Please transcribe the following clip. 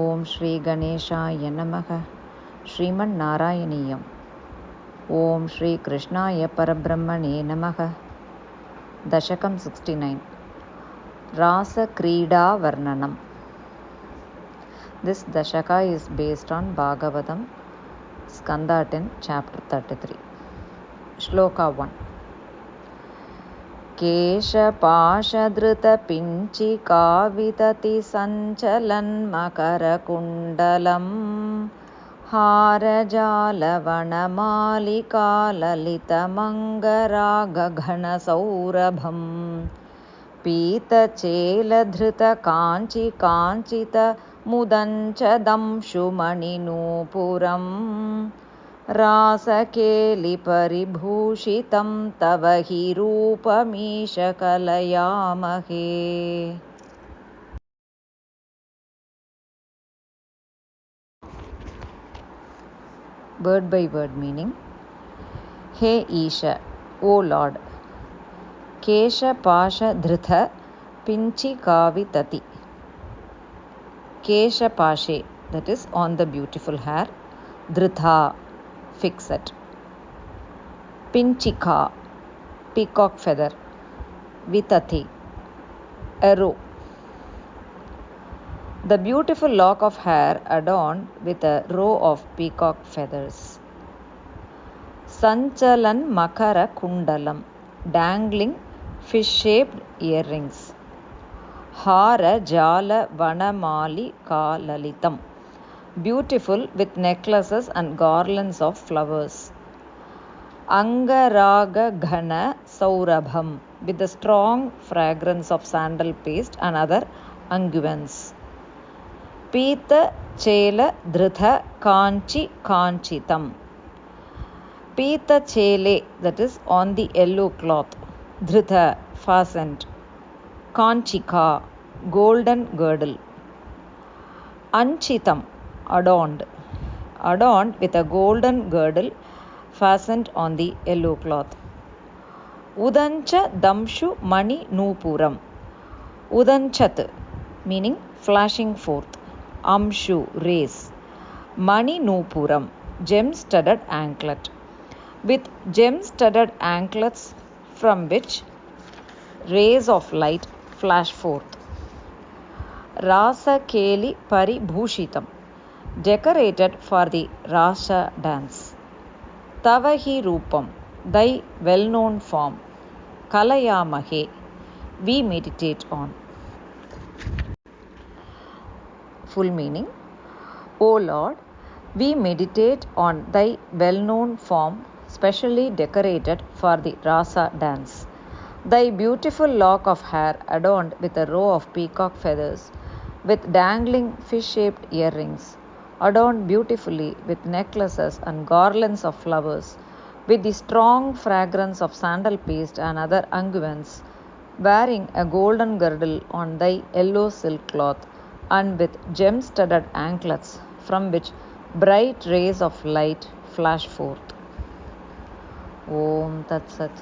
ఓం శ్రీ గణేశాయ నమః. శ్రీమన్నారాయణీయం. ఓం శ్రీ కృష్ణాయ పరబ్రహ్మణే నమః. దశకం 69. రాసక్రీడా వర్ణనం. This dashaka is based on Bhagavatam, Skanda 10, chapter 33. Shloka 1. केशपाशधृतपिञ्चिकावितति सञ्चलन्मकरकुण्डलं हारजालवनमालिकाललितमङ्गरागघनसौरभं पीतचेलधृतकाञ्चिकाञ्चितमुदञ्चदंशुमणिनूपुरं रासकेलिपरिभूषितं तव हि रूपमीश कलयामहे. Word by word meaning. Hey Isha, O Lord. Kesha Pasha Dhrita Pinchi Kavitati. Kesha Pashe, that is on the beautiful hair. Dhrita, fix it. Pinchika, peacock feather. Vitati, arrow. The beautiful lock of hair adorned with a row of peacock feathers. Sanchalan Makara Kundalam, dangling fish-shaped earrings. Hara Jala Vanamali Kalalitam, beautiful with necklaces and garlands of flowers. Angaraga Ghana Saurabham, with the strong fragrance of sandal paste and other unguents. Pita Chela Dhrita Kanchi Kanchitam. Pita Chele, that is on the yellow cloth. Dhrita, fastened. Kanchika, golden girdle. Anchitam, adorned. Adorned with a golden girdle fastened on the yellow cloth. Udancha Damshu Mani Nupuram. Udanchat, meaning flashing forth. Amshu, rays. Mani Nupuram, gem-studded anklet. With gem-studded anklets from which rays of light flash forth. Rasa Keli Paribhushitam, decorated for the Rasa dance. Tavahi Rupam, thy well-known form. Kalayamahe, we meditate on. Full meaning. O Lord, we meditate on thy well-known form, specially decorated for the Rasa dance. Thy beautiful lock of hair adorned with a row of peacock feathers, with dangling fish-shaped earrings, adorned beautifully with necklaces and garlands of flowers, with the strong fragrance of sandal paste and other unguents, wearing a golden girdle on thy yellow silk cloth, and with gem-studded anklets from which bright rays of light flash forth. Om Tat Sat.